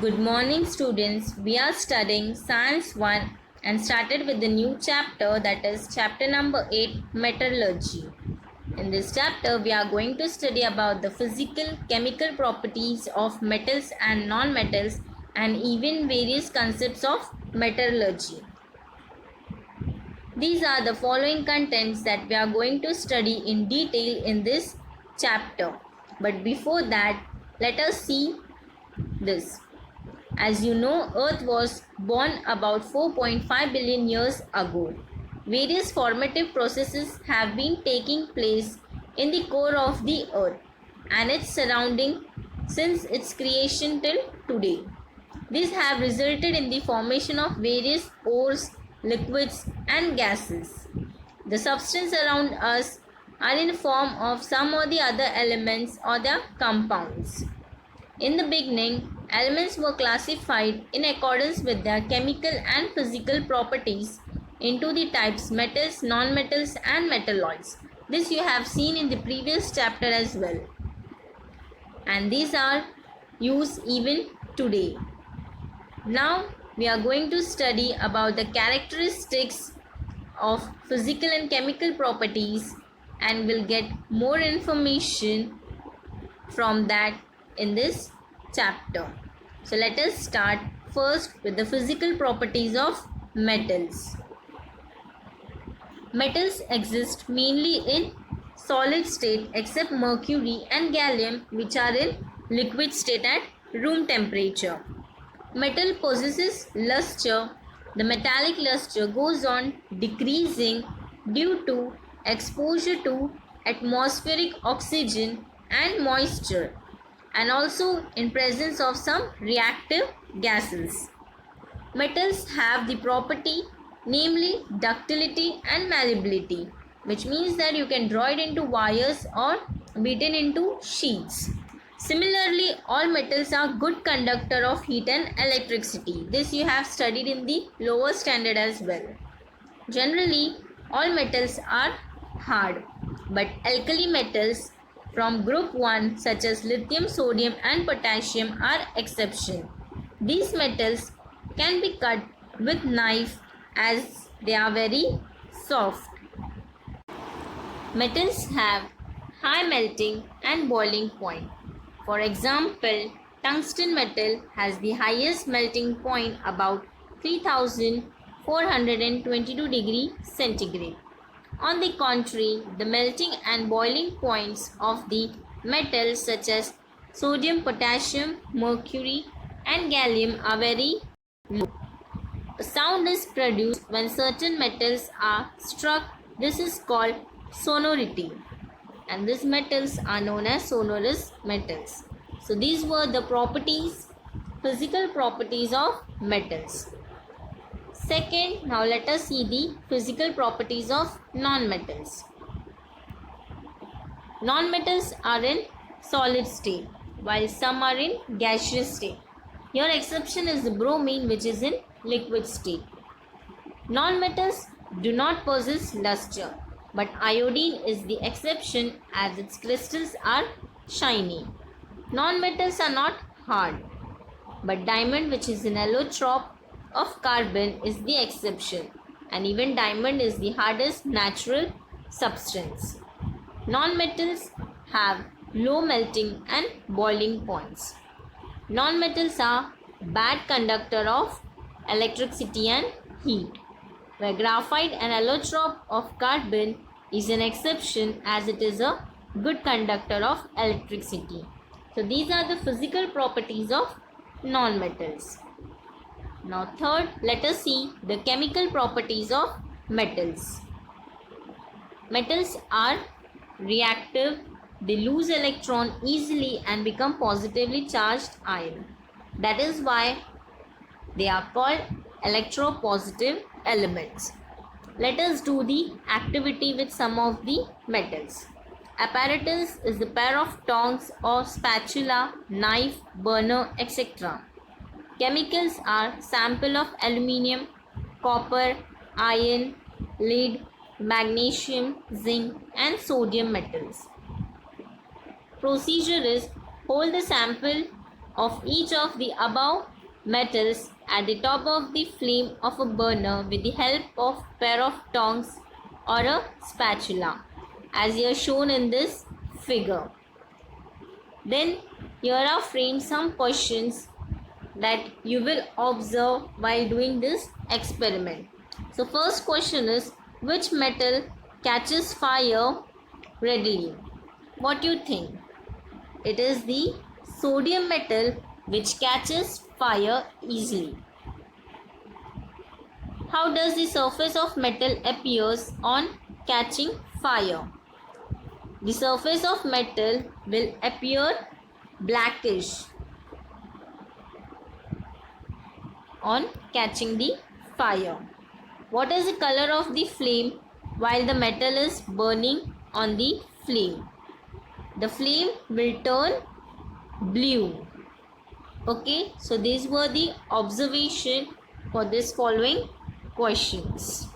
Good morning, students. We are studying Science 1 and started with the new chapter, that is chapter number 8, Metallurgy. In this chapter, we are going to study about the physical, chemical properties of metals and non-metals and even various concepts of metallurgy. These are the following contents that we are going to study in detail in this chapter. But before that, let us see this. As you know, Earth was born about 4.5 billion years ago. Various formative processes have been taking place in the core of the Earth and its surrounding since its creation till today. These have resulted in the formation of various ores, liquids, and gases. The substance around us are in form of some or the other elements or their compounds. In the beginning, elements were classified in accordance with their chemical and physical properties into the types metals, non-metals and metalloids. This you have seen in the previous chapter as well. And these are used even today. Now we are going to study about the characteristics of physical and chemical properties and will get more information from that in this chapter. So let us start first with the physical properties of metals. Metals exist mainly in solid state except mercury and gallium, which are in liquid state at room temperature. Metal possesses luster. The metallic luster goes on decreasing due to exposure to atmospheric oxygen and moisture, and also in presence of some reactive gases. Metals have the property, namely ductility and malleability, which means that you can draw it into wires or beaten into sheets. Similarly, all metals are good conductor of heat and electricity. This you have studied in the lower standard as well. Generally, all metals are hard, but alkali metals from group 1 such as lithium, sodium and potassium are exception. These metals can be cut with knife as they are very soft. Metals have high melting and boiling point. For example, tungsten metal has the highest melting point, about 3422 degrees centigrade. On the contrary, the melting and boiling points of the metals such as sodium, potassium, mercury and gallium are very low. A sound is produced when certain metals are struck. This is called sonority, and these metals are known as sonorous metals. So these were the properties, physical properties of metals. Second, now let us see the physical properties of non-metals. Non-metals are in solid state, while some are in gaseous state. Your exception is the bromine, which is in liquid state. Non-metals do not possess luster, but iodine is the exception as its crystals are shiny. Non-metals are not hard, but diamond, which is an allotrope of carbon, is the exception, and even diamond is the hardest natural substance. Non-metals have low melting and boiling points. Non-metals are bad conductor of electricity and heat, where graphite, an allotrope of carbon, is an exception as it is a good conductor of electricity. So these are the physical properties of non-metals. Now third, let us see the chemical properties of metals. Metals are reactive. They lose electron easily and become positively charged ion. That is why they are called electropositive elements. Let us do the activity with some of the metals. Apparatus is the pair of tongs or spatula, knife, burner, etc. Chemicals are sample of aluminium, copper, iron, lead, magnesium, zinc and sodium metals. Procedure is hold the sample of each of the above metals at the top of the flame of a burner with the help of pair of tongs or a spatula, as here shown in this figure. Then here are framed some questions that you will observe while doing this experiment. So first question is, which metal catches fire readily? What do you think? It is the sodium metal which catches fire easily. How does the surface of metal appears on catching fire? The surface of metal will appear blackish on catching the fire. What is the color of the flame while the metal is burning on the flame? The flame will turn blue. Okay, so these were the observation for this following questions.